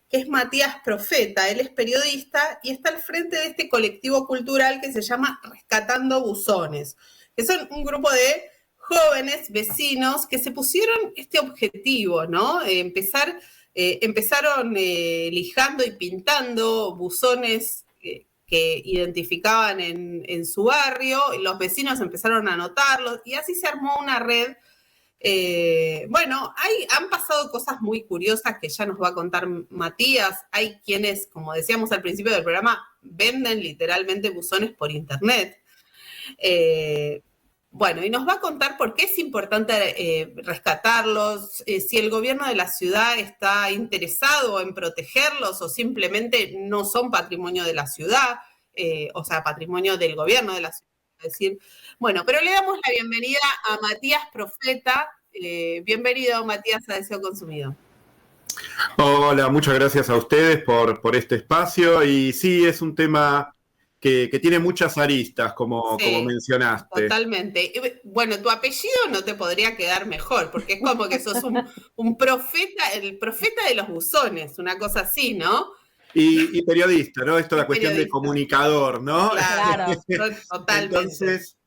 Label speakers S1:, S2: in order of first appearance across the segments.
S1: que es Matías Profeta. Él es periodista y está al frente de este colectivo cultural que se llama Rescatando Buzones, que son un grupo de jóvenes vecinos que se pusieron este objetivo, ¿no? Empezaron lijando y pintando buzones que identificaban en su barrio, y los vecinos empezaron a anotarlos, y así se armó una red. Han pasado cosas muy curiosas que ya nos va a contar Matías. Hay quienes, como decíamos al principio del programa, venden literalmente buzones por internet. Y nos va a contar por qué es importante rescatarlos, si el gobierno de la ciudad está interesado en protegerlos o simplemente no son patrimonio de la ciudad, patrimonio del gobierno de la ciudad. Pero le damos la bienvenida a Matías Profeta. Bienvenido, Matías, a Deseo Consumido.
S2: Hola, muchas gracias a ustedes por este espacio. Y sí, es un tema que tiene muchas aristas, como mencionaste.
S1: Totalmente. Bueno, tu apellido no te podría quedar mejor, porque es como que sos un profeta, el profeta de los buzones, una cosa así, ¿no?
S2: Y periodista, ¿no? Esto es la cuestión de comunicador, ¿no?
S1: Claro, totalmente.
S2: Entonces,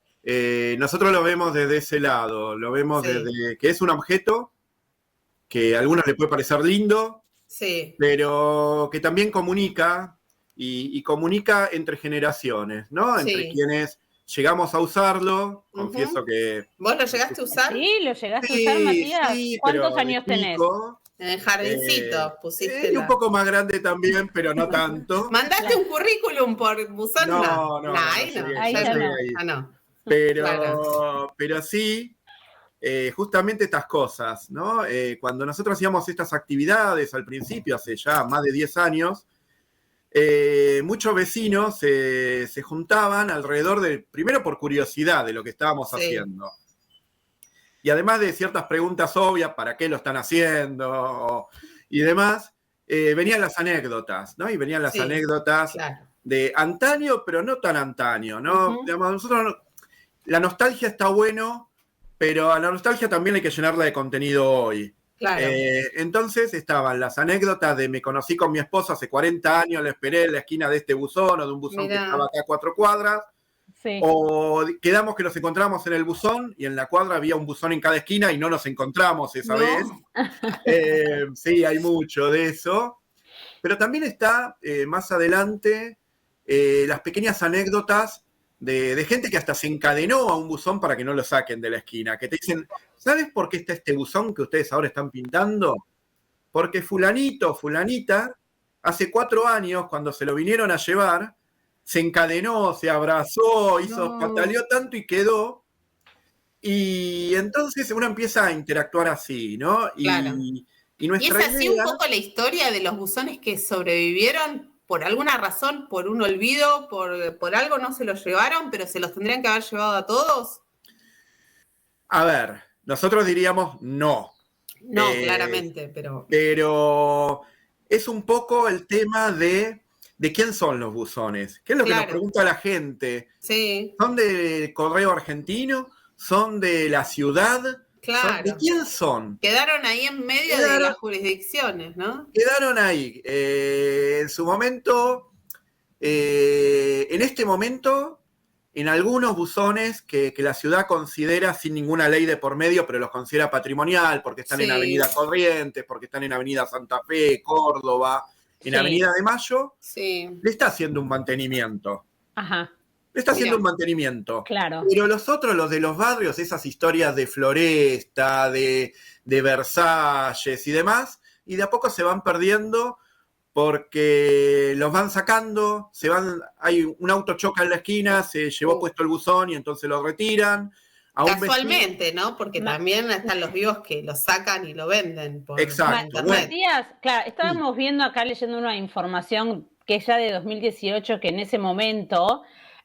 S2: nosotros lo vemos desde ese lado, lo vemos desde que es un objeto que a algunos les puede parecer lindo, pero que también comunica y comunica entre generaciones, ¿no? Entre quienes llegamos a usarlo, confieso que...
S1: ¿Vos lo llegaste a usar?
S3: Sí, lo llegaste a usar, Matías.
S2: Sí,
S3: ¿Cuántos años tenés?
S1: En el jardincito pusiste.
S2: Y un poco más grande también, pero no tanto.
S1: ¿Mandaste un currículum por buzón?
S2: No. Pero sí, justamente estas cosas, ¿no? Cuando nosotros hacíamos estas actividades al principio, hace ya más de 10 años, muchos vecinos se juntaban alrededor primero por curiosidad de lo que estábamos haciendo. Y además de ciertas preguntas obvias, ¿para qué lo están haciendo? Y demás, venían las anécdotas, ¿no? Y venían las anécdotas de antaño, pero no tan antaño, ¿no? Digamos, nosotros, la nostalgia está bueno, pero a la nostalgia también hay que llenarla de contenido hoy.
S1: Claro.
S2: Entonces estaban las anécdotas de me conocí con mi esposa hace 40 años, le esperé en la esquina de este buzón o de un buzón que estaba acá a 4 cuadras. O quedamos que nos encontramos en el buzón y en la cuadra había un buzón en cada esquina y no nos encontramos esa vez. Sí, hay mucho de eso. Pero también está más adelante las pequeñas anécdotas de gente que hasta se encadenó a un buzón para que no lo saquen de la esquina. Que te dicen, ¿sabes por qué está este buzón que ustedes ahora están pintando? Porque fulanito, fulanita, hace 4 años, cuando se lo vinieron a llevar, se encadenó, se abrazó, pataleó tanto y quedó. Y entonces uno empieza a interactuar así, ¿no?
S1: Claro. Y es así un poco la historia de los buzones que sobrevivieron por alguna razón, por un olvido, por algo no se los llevaron, pero se los tendrían que haber llevado a todos.
S2: A ver, nosotros diríamos no.
S1: No, claramente, pero...
S2: Pero es un poco el tema de quién son los buzones. ¿Qué es lo que nos pregunta la gente?
S1: Sí.
S2: ¿Son del Correo Argentino? ¿Son de la ciudad?
S1: Claro.
S2: ¿De quién son?
S1: Quedaron ahí en medio de las jurisdicciones, ¿no?
S2: Quedaron ahí. En su momento, en este momento, en algunos buzones que la ciudad considera sin ninguna ley de por medio, pero los considera patrimonial, porque están en Avenida Corrientes, porque están en Avenida Santa Fe, Córdoba, en Avenida de Mayo, le está haciendo un mantenimiento.
S3: Ajá.
S2: Le está haciendo un mantenimiento.
S3: Claro.
S2: Pero los otros, los de los barrios, esas historias de Floresta, de Versalles y demás, y de a poco se van perdiendo porque los van sacando, hay un auto choca en la esquina, se llevó puesto el buzón y entonces lo retiran.
S1: Casualmente, ¿no? Porque también están los vivos que lo sacan y lo venden por
S2: Exacto.
S3: Matías, claro, estábamos viendo acá, leyendo una información que es ya de 2018, que en ese momento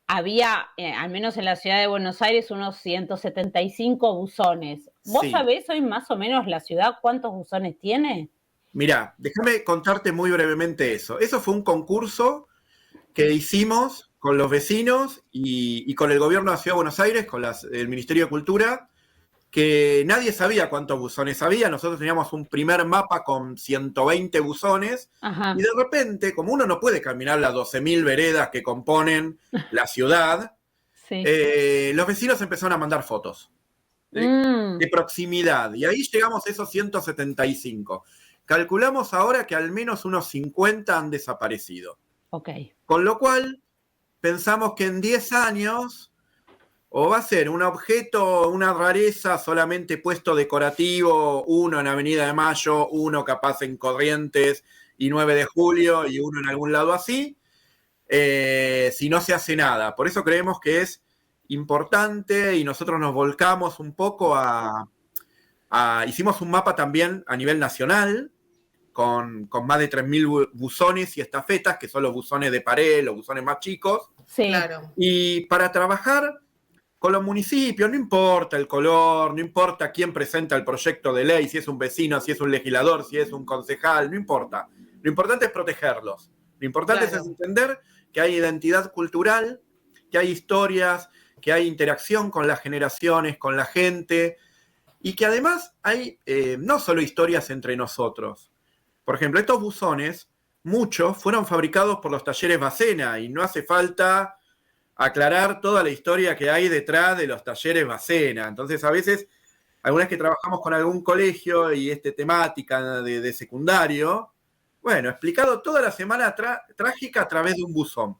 S3: había, al menos en la ciudad de Buenos Aires, unos 175 buzones. ¿Vos sabés hoy más o menos la ciudad cuántos buzones tiene?
S2: Mirá, déjame contarte muy brevemente eso. Eso fue un concurso que hicimos con los vecinos y con el gobierno de la Ciudad de Buenos Aires, con el Ministerio de Cultura, que nadie sabía cuántos buzones había. Nosotros teníamos un primer mapa con 120 buzones. Ajá. Y de repente, como uno no puede caminar las 12.000 veredas que componen la ciudad, sí. Los vecinos empezaron a mandar fotos de proximidad. Y ahí llegamos a esos 175. Calculamos ahora que al menos unos 50 han desaparecido.
S3: Okay.
S2: Con lo cual, pensamos que en 10 años... o va a ser un objeto, una rareza solamente puesto decorativo, uno en Avenida de Mayo, uno capaz en Corrientes y 9 de Julio y uno en algún lado así, si no se hace nada. Por eso creemos que es importante y nosotros nos volcamos un poco hicimos un mapa también a nivel nacional, con más de 3.000 buzones y estafetas, que son los buzones de pared, los buzones más chicos.
S3: Sí, claro.
S2: Y para trabajar... con los municipios, no importa el color, no importa quién presenta el proyecto de ley, si es un vecino, si es un legislador, si es un concejal, no importa. Lo importante es protegerlos. Lo importante es entender que hay identidad cultural, que hay historias, que hay interacción con las generaciones, con la gente, y que además hay no solo historias entre nosotros. Por ejemplo, estos buzones, muchos fueron fabricados por los talleres Bacena, y no hace falta... aclarar toda la historia que hay detrás de los talleres Bacena. Entonces, a veces, algunas que trabajamos con algún colegio y temática de secundario, bueno, explicado toda la semana trágica a través de un buzón,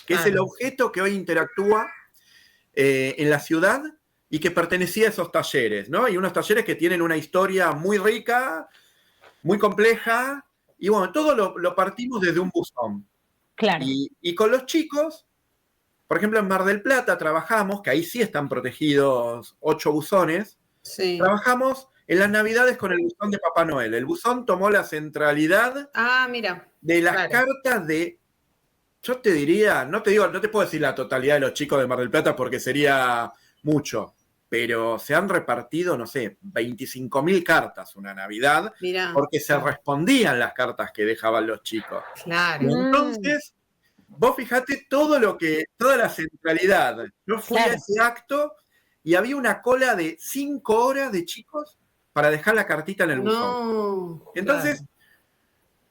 S2: que es el objeto que hoy interactúa en la ciudad y que pertenecía a esos talleres, ¿no? Y unos talleres que tienen una historia muy rica, muy compleja, y bueno, todo lo partimos desde un buzón.
S3: Claro.
S2: Y con los chicos... por ejemplo, en Mar del Plata trabajamos, que ahí sí están protegidos 8 buzones, sí. Trabajamos en las Navidades con el buzón de Papá Noel. El buzón tomó la centralidad de las cartas de, yo te diría, no te puedo decir la totalidad de los chicos de Mar del Plata porque sería mucho, pero se han repartido, no sé, 25.000 cartas una Navidad, porque se respondían las cartas que dejaban los chicos.
S1: Claro.
S2: Entonces... vos fijate toda la centralidad. Yo fui a ese acto y había una cola de 5 horas de chicos para dejar la cartita en el buzón. Entonces,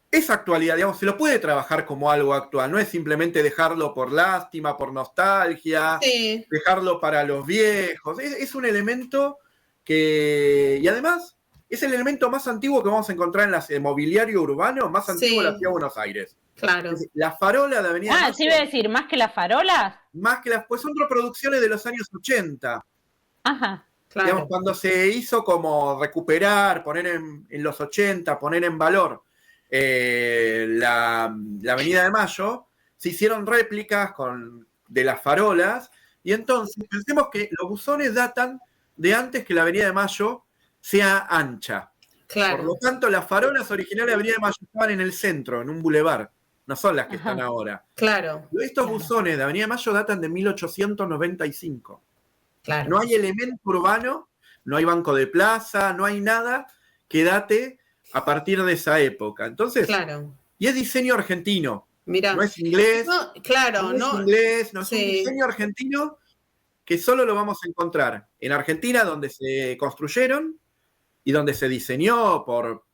S2: esa actualidad, digamos, se lo puede trabajar como algo actual. No es simplemente dejarlo por lástima, por nostalgia, dejarlo para los viejos. Es un elemento que... y además, es el elemento más antiguo que vamos a encontrar en el mobiliario urbano, más antiguo de la Ciudad de Buenos Aires.
S1: Claro.
S2: La farola de Avenida Mayo.
S3: Sí, iba a decir, ¿más que las farolas?
S2: Más que las, pues son reproducciones de los años 80.
S3: Ajá,
S2: claro. Digamos, cuando se hizo como recuperar, poner en los 80, poner en valor la Avenida de Mayo, se hicieron réplicas de las farolas, y entonces pensemos que los buzones datan de antes que la Avenida de Mayo sea ancha.
S1: Claro.
S2: Por lo tanto, las farolas originales de Avenida de Mayo estaban en el centro, en un bulevar. No son las que están ahora.
S1: Claro.
S2: Estos buzones de Avenida de Mayo datan de 1895.
S1: Claro.
S2: No hay elemento urbano, no hay banco de plaza, no hay nada que date a partir de esa época. Entonces, y es diseño argentino.
S1: Mirá.
S2: No es inglés.
S1: No, claro,
S2: no es inglés, no es un diseño argentino que solo lo vamos a encontrar en Argentina, donde se construyeron y donde se diseñó por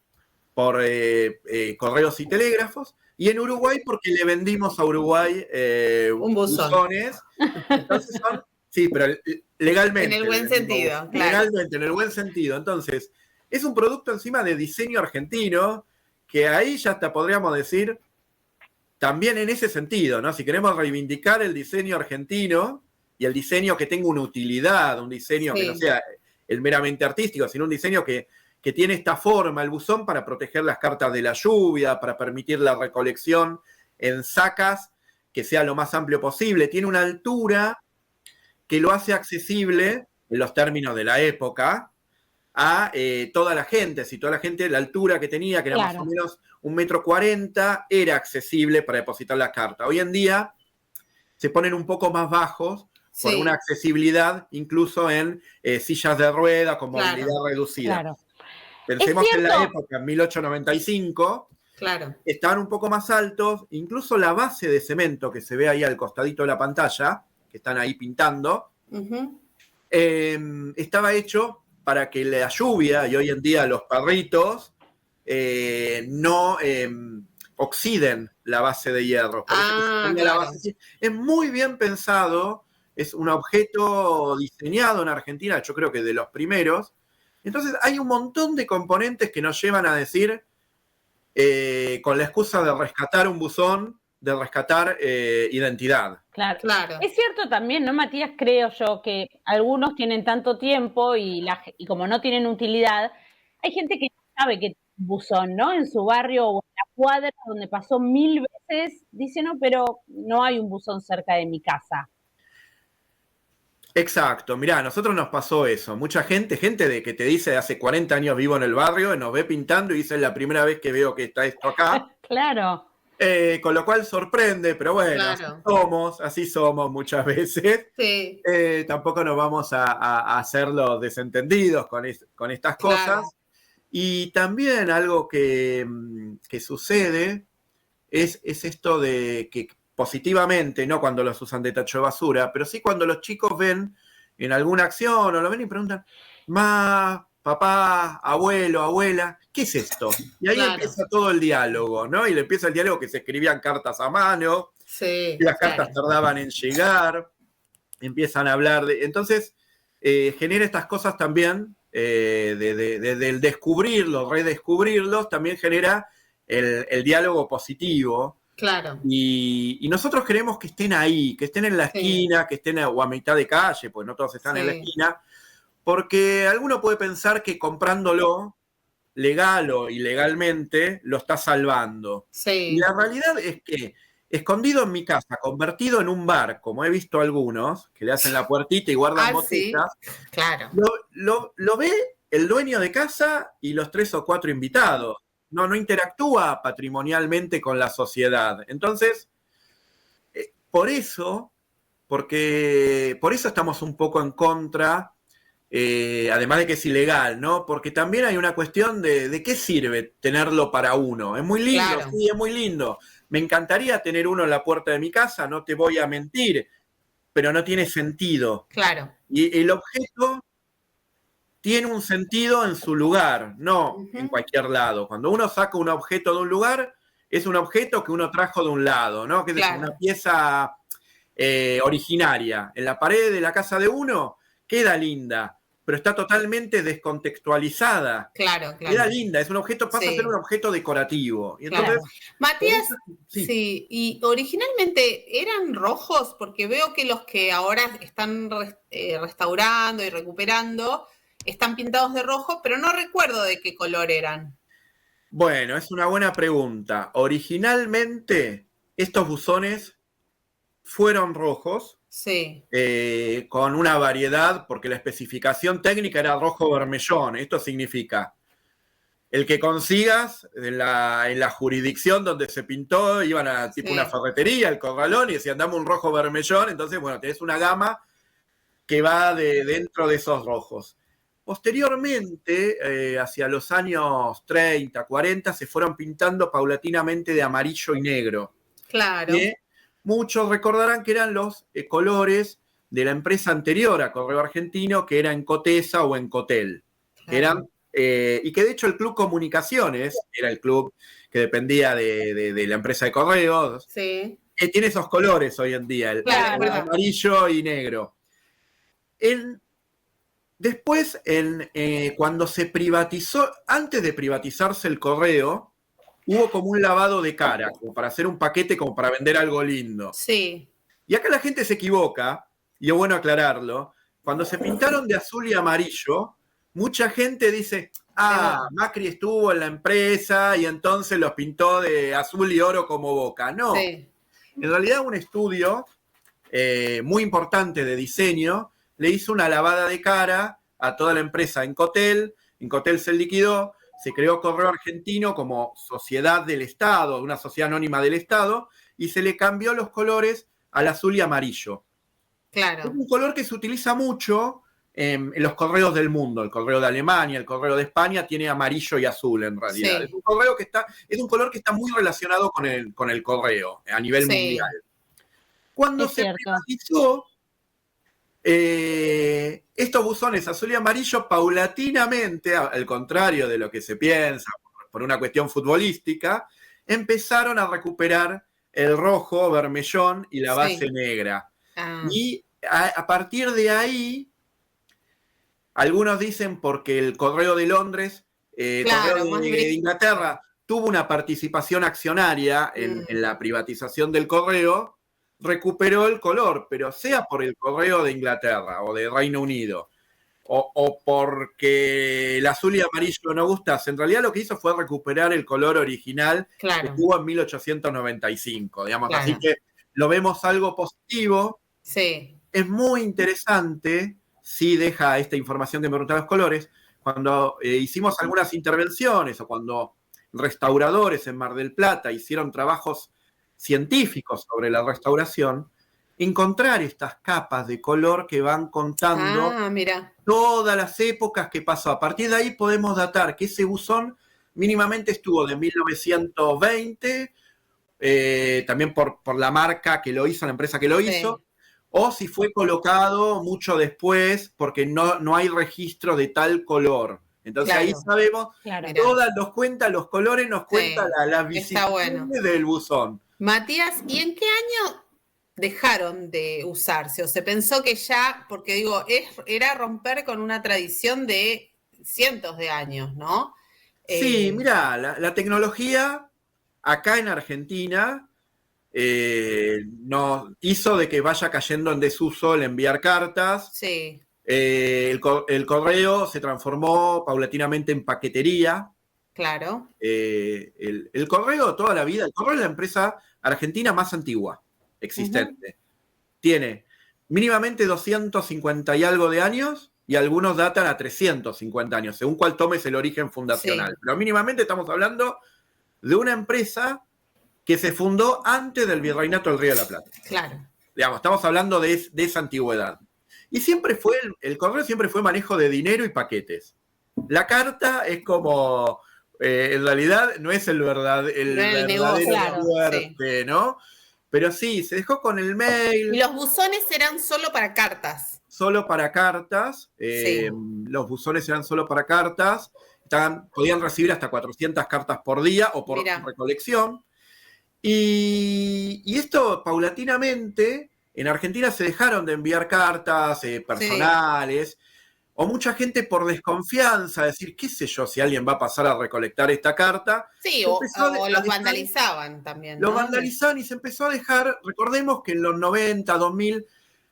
S2: correos y telégrafos, y en Uruguay porque le vendimos a Uruguay buzones. Entonces son, sí, pero legalmente.
S1: En el buen sentido,
S2: legalmente, en el buen sentido. Entonces, es un producto encima de diseño argentino, que ahí ya hasta podríamos decir, también en ese sentido, ¿no? Si queremos reivindicar el diseño argentino y el diseño que tenga una utilidad, un diseño que no sea el meramente artístico, sino un diseño que tiene esta forma, el buzón, para proteger las cartas de la lluvia, para permitir la recolección en sacas que sea lo más amplio posible. Tiene una altura que lo hace accesible, en los términos de la época, a toda la gente. Si toda la gente, la altura que tenía, que era más o menos 1,40 m, era accesible para depositar las cartas. Hoy en día se ponen un poco más bajos, por una accesibilidad, incluso en sillas de rueda con movilidad reducida.
S3: Claro.
S2: Pensemos que en la época, en 1895, estaban un poco más altos, incluso la base de cemento que se ve ahí al costadito de la pantalla, que están ahí pintando, estaba hecho para que la lluvia, y hoy en día los perritos, no oxiden la base de hierro. Por eso
S1: claro.
S2: la base. Es muy bien pensado, es un objeto diseñado en Argentina, yo creo que de los primeros. Entonces hay un montón de componentes que nos llevan a decir, con la excusa de rescatar un buzón, de rescatar identidad.
S3: Claro. Es cierto también, ¿no, Matías? Creo yo que algunos tienen tanto tiempo y como no tienen utilidad, hay gente que no sabe que tiene un buzón, ¿no? En su barrio o en la cuadra donde pasó 1000 veces, dice, no, pero no hay un buzón cerca de mi casa.
S2: Exacto, mirá, a nosotros nos pasó eso. Mucha gente de que te dice hace 40 años vivo en el barrio, nos ve pintando y dice es la primera vez que veo que está esto acá.
S3: Claro.
S2: Con lo cual sorprende, pero bueno, así somos muchas veces.
S1: Sí.
S2: Tampoco nos vamos a hacer los desentendidos con estas cosas. Y también algo que sucede es esto de que positivamente, no cuando los usan de tacho de basura, pero sí cuando los chicos ven en alguna acción o lo ven y preguntan, papá, abuelo, abuela, ¿qué es esto? Y ahí empieza todo el diálogo, ¿no? Y le empieza el diálogo que se escribían cartas a mano, y las cartas tardaban en llegar, empiezan a hablar de... Entonces, genera estas cosas también, del descubrirlos, redescubrirlos, también genera el diálogo positivo.
S1: Claro.
S2: Y nosotros queremos que estén ahí, que estén en la esquina, que estén o a mitad de calle, pues no todos están en la esquina, porque alguno puede pensar que comprándolo, legal o ilegalmente, lo está salvando.
S1: Sí.
S2: Y la realidad es que, escondido en mi casa, convertido en un bar, como he visto algunos, que le hacen la puertita y guardan botellas,
S1: claro.
S2: Lo ve el dueño de casa y los 3 o 4 invitados. No interactúa patrimonialmente con la sociedad. Entonces, por eso estamos un poco en contra, además de que es ilegal, ¿no? Porque también hay una cuestión de qué sirve tenerlo para uno. Es muy lindo, sí, es muy lindo. Me encantaría tener uno en la puerta de mi casa, no te voy a mentir, pero no tiene sentido.
S1: Claro.
S2: Y el objeto tiene un sentido en su lugar, no en cualquier lado. Cuando uno saca un objeto de un lugar, es un objeto que uno trajo de un lado, ¿no? Que es una pieza originaria. En la pared de la casa de uno queda linda, pero está totalmente descontextualizada.
S1: Claro.
S2: Queda linda, es un objeto, pasa a ser un objeto decorativo. Y entonces,
S1: Matías, y originalmente eran rojos, porque veo que los que ahora están restaurando y recuperando están pintados de rojo, pero no recuerdo de qué color eran.
S2: Bueno, es una buena pregunta. Originalmente, estos buzones fueron rojos, con una variedad, porque la especificación técnica era rojo vermellón. Esto significa, el que consigas en la jurisdicción donde se pintó, iban a tipo una ferretería, el corralón, y decían, dame un rojo vermellón. Entonces, bueno, tenés una gama que va dentro de esos rojos. Posteriormente, hacia los años 30, 40, se fueron pintando paulatinamente de amarillo y negro.
S1: Claro.
S2: Muchos recordarán que eran los colores de la empresa anterior a Correo Argentino, que era Encotesa o Encotel. Claro. Y que de hecho el Club Comunicaciones, era el club que dependía de la empresa de correos, que tiene esos colores hoy en día, el amarillo y negro. Después, cuando se privatizó, antes de privatizarse el correo, hubo como un lavado de cara, como para hacer un paquete, como para vender algo lindo.
S1: Sí.
S2: Y acá la gente se equivoca, y es bueno aclararlo. Cuando se pintaron de azul y amarillo, mucha gente dice, Macri estuvo en la empresa y entonces los pintó de azul y oro como Boca. No. En realidad, un estudio muy importante de diseño le hizo una lavada de cara a toda la empresa Encotel. Encotel se liquidó, se creó Correo Argentino como sociedad del Estado, una sociedad anónima del Estado, y se le cambió los colores al azul y amarillo.
S1: Claro.
S2: Es un color que se utiliza mucho en los correos del mundo. El correo de Alemania, el correo de España tiene amarillo y azul en realidad. Es un color que está muy relacionado con el correo a nivel mundial. Cuando se privatizó, estos buzones azul y amarillo paulatinamente, al contrario de lo que se piensa por una cuestión futbolística, empezaron a recuperar el rojo, vermellón y la base negra. Y a partir de ahí, algunos dicen porque el Correo de Londres, Correo de Inglaterra, tuvo una participación accionaria en la privatización del correo, recuperó el color, pero sea por el Correo de Inglaterra o de Reino Unido, o porque el azul y amarillo no gustase, en realidad lo que hizo fue recuperar el color original que tuvo en 1895, digamos. Así que lo vemos algo positivo.
S1: Sí.
S2: Es muy interesante, si deja esta información que me preguntan los colores, cuando hicimos algunas intervenciones o cuando restauradores en Mar del Plata hicieron trabajos científicos sobre la restauración, encontrar estas capas de color que van contando todas las épocas que pasó. A partir de ahí podemos datar que ese buzón mínimamente estuvo de 1920, también por la marca que lo hizo, la empresa que lo hizo, o si fue colocado mucho después porque no hay registro de tal color. Entonces ahí sabemos, todas nos cuenta los colores, nos cuenta las vicisitudes del buzón.
S1: Matías, ¿y en qué año dejaron de usarse? ¿O se pensó que ya, porque digo, era romper con una tradición de cientos de años, ¿no?
S2: Sí, mira, la tecnología acá en Argentina nos hizo de que vaya cayendo en desuso el enviar cartas.
S1: Sí.
S2: El correo se transformó paulatinamente en paquetería.
S1: Claro.
S2: El correo toda la vida, el correo es la empresa argentina más antigua existente. Tiene mínimamente 250 y algo de años y algunos datan a 350 años, según cuál tomes el origen fundacional. Pero mínimamente estamos hablando de una empresa que se fundó antes del Virreinato del Río de la Plata.
S1: Claro.
S2: Digamos, estamos hablando de esa antigüedad. Y siempre fue, el correo siempre fue manejo de dinero y paquetes. La carta es como, en realidad no es el verdadero fuerte, ¿no? Pero sí, se dejó con el mail.
S1: ¿Y los buzones eran solo para cartas?
S2: Solo para cartas. Los buzones eran solo para cartas. Podían recibir hasta 400 cartas por día o por recolección. Y esto paulatinamente, en Argentina se dejaron de enviar cartas personales, o mucha gente por desconfianza, decir, qué sé yo, si alguien va a pasar a recolectar esta carta.
S1: Sí, o los vandalizaban también, ¿no?
S2: Los vandalizaban y se empezó a dejar, recordemos que en los 90, 2000,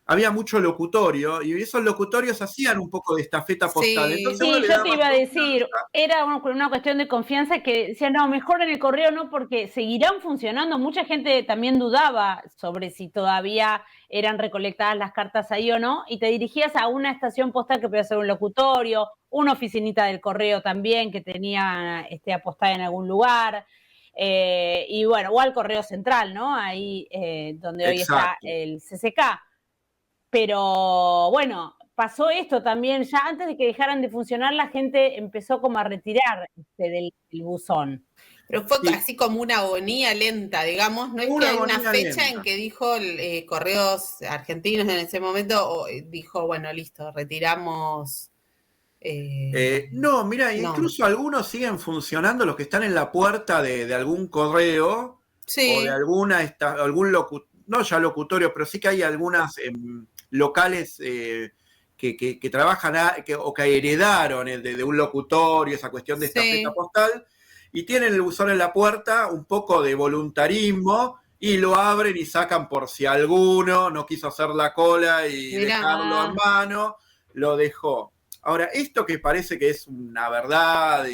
S2: había mucho locutorio, y esos locutorios hacían un poco de estafeta postal. Entonces,
S3: yo te iba a decir, era una cuestión de confianza que decían, no, mejor en el correo no, porque seguirán funcionando. Mucha gente también dudaba sobre si todavía eran recolectadas las cartas ahí o no, y te dirigías a una estación postal que podía ser un locutorio, una oficinita del correo también que tenía apostada en algún lugar, y bueno, o al correo central, ¿no? Ahí donde hoy está el CCK. Pero bueno, pasó esto también, ya antes de que dejaran de funcionar, la gente empezó como a retirar del buzón.
S1: Pero fue así como una agonía lenta, digamos, no es que hay una fecha en que dijo Correos Argentinos en ese momento, o dijo, bueno, listo, retiramos.
S2: No, mira, incluso algunos siguen funcionando, los que están en la puerta de algún correo, o de algún no ya locutorio, pero sí que hay algunas locales que trabajan o que heredaron de un locutorio, esa cuestión de estafeta postal, y tienen el buzón en la puerta, un poco de voluntarismo, y lo abren y sacan por si alguno no quiso hacer la cola y dejarlo a mano, lo dejó. Ahora, esto que parece que es una verdad,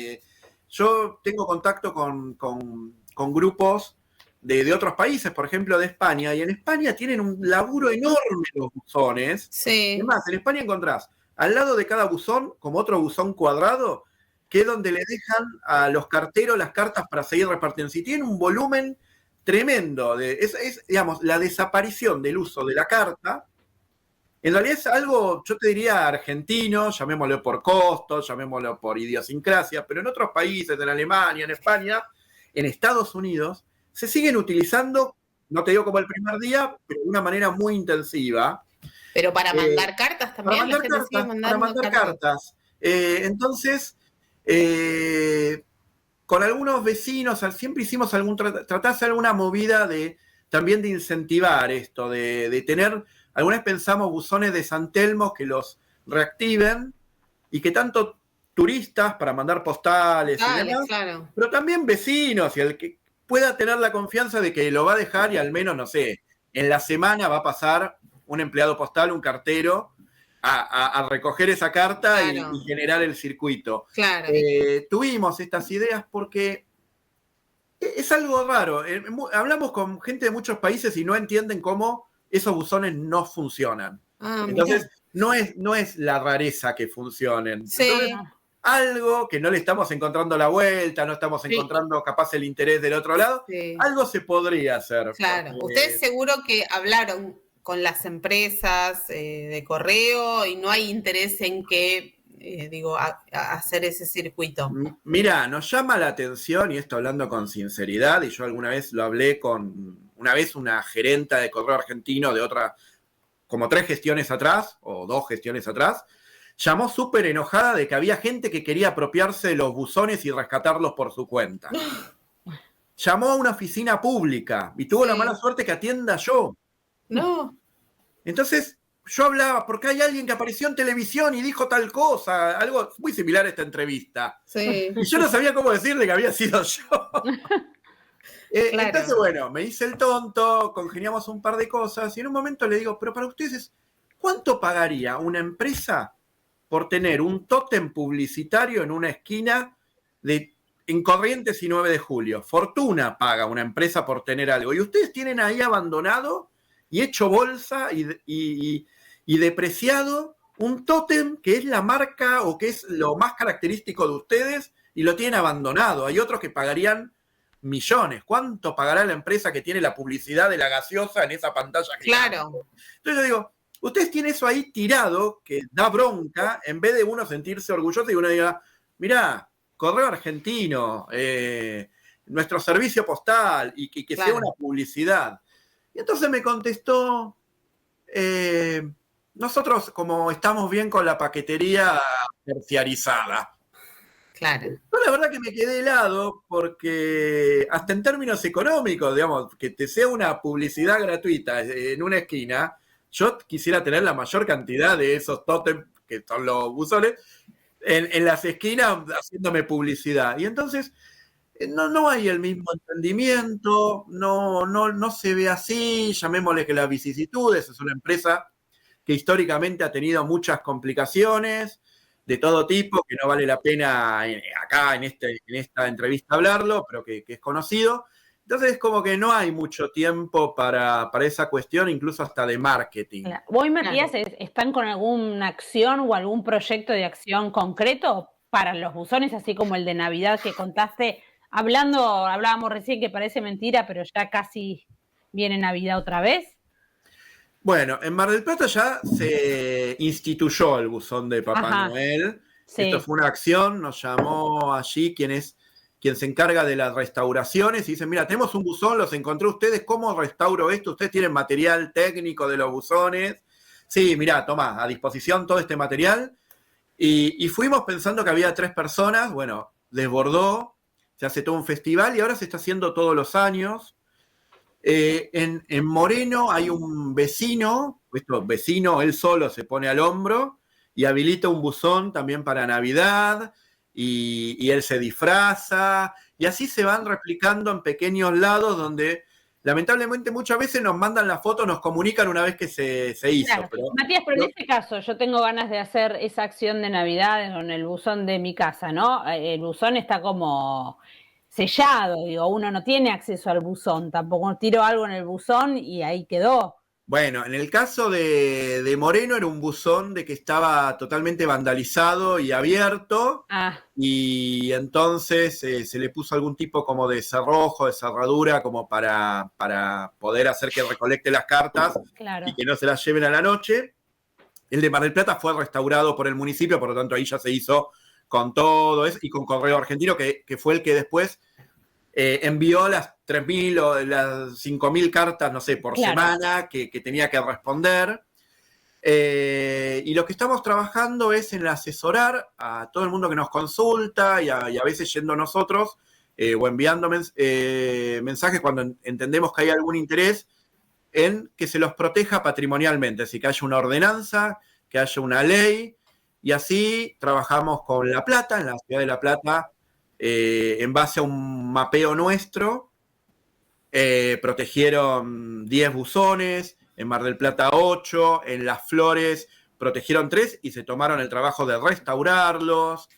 S2: yo tengo contacto con grupos de otros países, por ejemplo de España, y en España tienen un laburo enorme los buzones. Además, en España encontrás al lado de cada buzón, como otro buzón cuadrado, que es donde le dejan a los carteros las cartas para seguir repartiendo. Si tienen un volumen tremendo, digamos, la desaparición del uso de la carta, en realidad es algo, yo te diría, argentino, llamémoslo por costos, llamémoslo por idiosincrasia, pero en otros países, en Alemania, en España, en Estados Unidos, se siguen utilizando, no te digo como el primer día, pero de una manera muy intensiva.
S1: Pero para mandar cartas también, la gente sigue mandando
S2: cartas. Entonces, con algunos vecinos, siempre hicimos tratarse alguna movida también de incentivar esto, de tener, alguna vez pensamos buzones de San Telmo que los reactiven y que tanto turistas para mandar postales y demás, pero también vecinos y el que pueda tener la confianza de que lo va a dejar y al menos, no sé, en la semana va a pasar un empleado postal, un cartero, a recoger esa carta y generar el circuito. Tuvimos estas ideas porque es algo raro. Hablamos con gente de muchos países y no entienden cómo esos buzones no funcionan. Entonces, no es la rareza que funcionen.
S1: Sí.
S2: Entonces, algo que no le estamos encontrando la vuelta, no estamos encontrando capaz el interés del otro lado, algo se podría hacer.
S1: Claro, ustedes seguro que hablaron con las empresas de correo y no hay interés en que, hacer ese circuito.
S2: Mira, nos llama la atención, y esto hablando con sinceridad, y yo alguna vez lo hablé con una gerenta de Correo Argentino de otra, como 3 gestiones atrás, o 2 gestiones atrás, llamó súper enojada de que había gente que quería apropiarse de los buzones y rescatarlos por su cuenta. Llamó a una oficina pública y tuvo la mala suerte que atienda yo.
S1: No.
S2: Entonces, yo hablaba, porque hay alguien que apareció en televisión y dijo tal cosa, algo muy similar a esta entrevista.
S1: Sí.
S2: Y yo no sabía cómo decirle que había sido yo. Entonces, bueno, me hice el tonto, congeniamos un par de cosas y en un momento le digo, pero para ustedes, ¿cuánto pagaría una empresa por tener un tótem publicitario en una esquina en Corrientes y 9 de julio? Fortuna paga una empresa por tener algo. Y ustedes tienen ahí abandonado y hecho bolsa y depreciado un tótem que es la marca o que es lo más característico de ustedes y lo tienen abandonado. Hay otros que pagarían millones. ¿Cuánto pagará la empresa que tiene la publicidad de la gaseosa en esa pantalla gigante?
S1: Claro.
S2: Entonces yo digo, ustedes tienen eso ahí tirado, que da bronca, en vez de uno sentirse orgulloso y uno diga, mirá, Correo Argentino, nuestro servicio postal, y que sea una publicidad. Y entonces me contestó, nosotros como estamos bien con la paquetería terciarizada.
S1: Claro.
S2: Yo la verdad que me quedé helado porque hasta en términos económicos, digamos, que te sea una publicidad gratuita en una esquina, yo quisiera tener la mayor cantidad de esos tótems, que son los buzones, en las esquinas haciéndome publicidad. Y entonces no hay el mismo entendimiento, no se ve así, llamémosle que las vicisitudes, es una empresa que históricamente ha tenido muchas complicaciones de todo tipo, que no vale la pena acá en esta entrevista hablarlo, pero que es conocido. Entonces es como que no hay mucho tiempo para esa cuestión, incluso hasta de marketing.
S3: ¿Vos, Matías, están con alguna acción o algún proyecto de acción concreto para los buzones, así como el de Navidad que contaste? Hablábamos recién que parece mentira, pero ya casi viene Navidad otra vez.
S2: Bueno, en Mar del Plata ya se instituyó el buzón de Papá Noel. Sí. Esto fue una acción, nos llamó allí quien se encarga de las restauraciones y dice, mira, tenemos un buzón, los encontré ustedes, ¿cómo restauro esto? ¿Ustedes tienen material técnico de los buzones? Sí, mira, tomá, a disposición todo este material. Y fuimos pensando que había 3 personas, bueno, desbordó, se hace todo un festival y ahora se está haciendo todos los años. En Moreno hay un vecino, él solo se pone al hombro y habilita un buzón también para Navidad y él se disfraza y así se van replicando en pequeños lados donde lamentablemente muchas veces nos mandan la foto, nos comunican una vez que se hizo.
S3: Claro. Matías, pero en este caso yo tengo ganas de hacer esa acción de Navidad en el buzón de mi casa, ¿no? El buzón está como sellado, digo, uno no tiene acceso al buzón, tampoco tiro algo en el buzón y ahí quedó.
S2: Bueno, en el caso de Moreno era un buzón de que estaba totalmente vandalizado y abierto, y entonces se le puso algún tipo como de cerrojo, de cerradura, como para poder hacer que recolecte las cartas y que no se las lleven a la noche. El de Mar del Plata fue restaurado por el municipio, por lo tanto ahí ya se hizo con todo eso, y con Correo Argentino, que fue el que después envió las 3.000 o las 5.000 cartas, no sé, por semana, que tenía que responder. Y lo que estamos trabajando es en asesorar a todo el mundo que nos consulta y a veces yendo nosotros o enviando mensajes cuando entendemos que hay algún interés en que se los proteja patrimonialmente, es decir, que haya una ordenanza, que haya una ley, y así trabajamos con La Plata, en la ciudad de La Plata, en base a un mapeo nuestro, protegieron 10 buzones, en Mar del Plata 8, en Las Flores protegieron 3 y se tomaron el trabajo de restaurarlos.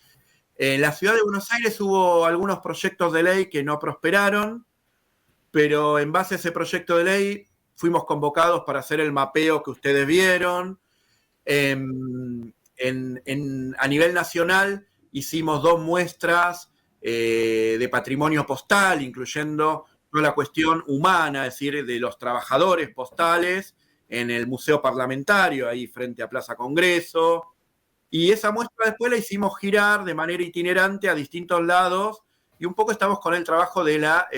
S2: En la ciudad de Buenos Aires hubo algunos proyectos de ley que no prosperaron, pero en base a ese proyecto de ley fuimos convocados para hacer el mapeo que ustedes vieron. A nivel nacional hicimos 2 muestras de patrimonio postal, incluyendo toda la cuestión humana, es decir, de los trabajadores postales en el Museo Parlamentario, ahí frente a Plaza Congreso. Y esa muestra después la hicimos girar de manera itinerante a distintos lados y un poco estamos con el trabajo de la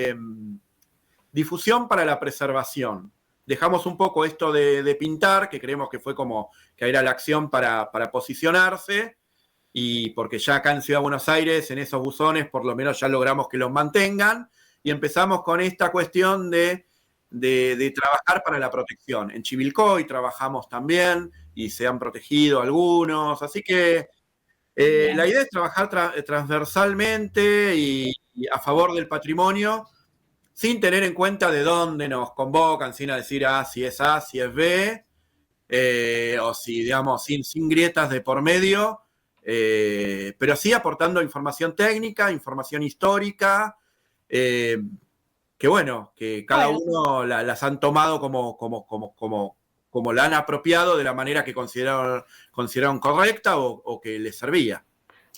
S2: difusión para la preservación. Dejamos un poco esto de pintar, que creemos que fue como que era la acción para posicionarse, y porque ya acá en Ciudad de Buenos Aires, en esos buzones, por lo menos ya logramos que los mantengan, y empezamos con esta cuestión de trabajar para la protección. En Chivilcoy trabajamos también, y se han protegido algunos, así que la idea es trabajar transversalmente y a favor del patrimonio, sin tener en cuenta de dónde nos convocan, sin decir si es A, si es B, o si, digamos, sin grietas de por medio, pero sí aportando información técnica, información histórica, que bueno, que cada uno las han tomado como la han apropiado de la manera que consideraron correcta o que les servía.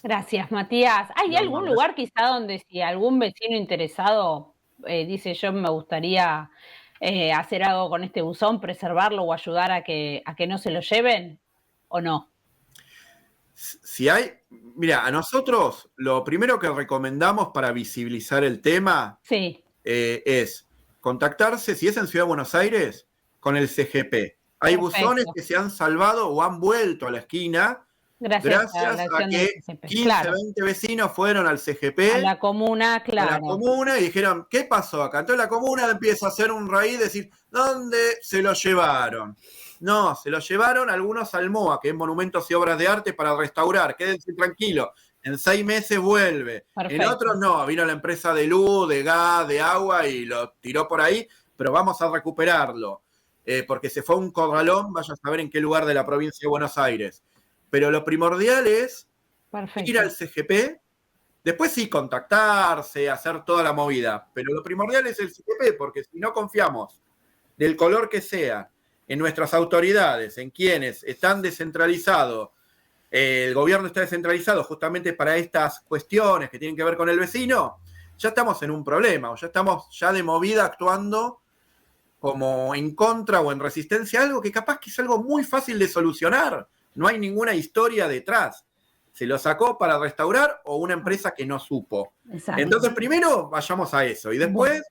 S3: Gracias, Matías. ¿Hay algún lugar quizá donde si algún vecino interesado dice yo me gustaría hacer algo con este buzón, preservarlo o ayudar a que no se lo lleven, o no?
S2: Si hay, mira, a nosotros lo primero que recomendamos para visibilizar el tema es contactarse, si es en Ciudad de Buenos Aires, con el CGP. Hay buzones que se han salvado o han vuelto a la esquina gracias a que 15, 20 vecinos fueron al CGP.
S3: A la comuna, claro.
S2: A la comuna y dijeron, ¿qué pasó acá? Entonces la comuna empieza a hacer un raíz, decir, ¿dónde se lo llevaron? No, se lo llevaron algunos al MOA, que es Monumentos y Obras de Arte, para restaurar. Quédense tranquilos, en 6 meses vuelve. Perfecto. En otros no, vino la empresa de luz, de gas, de agua y lo tiró por ahí, pero vamos a recuperarlo. Porque se fue a un corralón, vaya a saber en qué lugar de la provincia de Buenos Aires. Pero lo primordial es ir al CGP, después sí contactarse, hacer toda la movida, pero lo primordial es el CGP, porque si no confiamos, del color que sea, en nuestras autoridades, en quienes están descentralizados, el gobierno está descentralizado justamente para estas cuestiones que tienen que ver con el vecino, ya estamos en un problema, o ya estamos ya de movida actuando como en contra o en resistencia a algo que capaz que es algo muy fácil de solucionar. No hay ninguna historia detrás. Se lo sacó para restaurar o una empresa que no supo. Exacto. Entonces, primero vayamos a eso. Y después,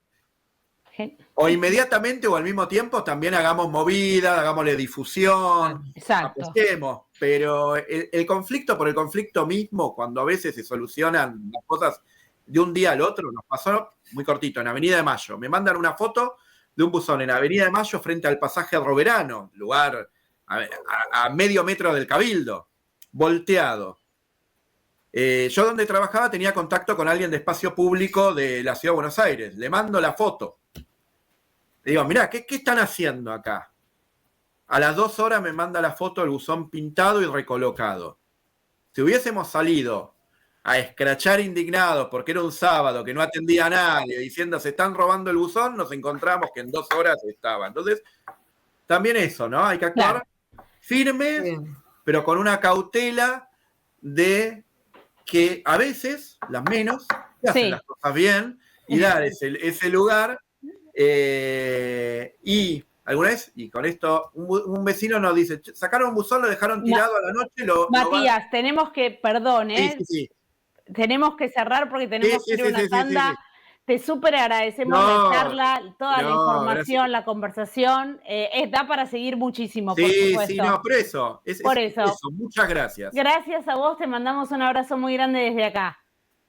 S2: o inmediatamente o al mismo tiempo, también hagamos movida, hagámosle difusión.
S3: Exacto.
S2: Apostemos. Pero el conflicto por el conflicto mismo, cuando a veces se solucionan las cosas de un día al otro, nos pasó muy cortito, en Avenida de Mayo. Me mandan una foto de un buzón en Avenida de Mayo frente al pasaje Roverano, lugar a medio metro del Cabildo, volteado. Yo donde trabajaba tenía contacto con alguien de espacio público de la Ciudad de Buenos Aires. Le mando la foto. Le digo, mirá, ¿qué están haciendo acá? A las 2 horas me manda la foto del buzón pintado y recolocado. Si hubiésemos salido a escrachar indignados porque era un sábado que no atendía a nadie, diciendo se están robando el buzón, nos encontramos que en 2 horas estaba. Entonces, también eso, ¿no? Hay que actuar firmes, pero con una cautela de que a veces, las menos, hacen las cosas bien y dar ese lugar. Y alguna vez, y con esto, un vecino nos dice, sacaron un buzón, lo dejaron tirado a la noche.
S3: Matías, tenemos que, perdón, tenemos que cerrar porque tenemos que ir a una tanda. Te súper agradecemos la charla, toda la información,
S2: gracias.
S3: la conversación. Da para seguir muchísimo, por supuesto.
S2: Sí, no, por eso. Eso. Muchas gracias.
S3: Gracias a vos, te mandamos un abrazo muy grande desde acá.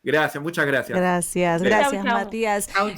S2: Gracias, muchas gracias.
S4: Gracias,
S3: Chau,
S4: gracias,
S3: chau.
S4: Matías.
S1: Chau, chau.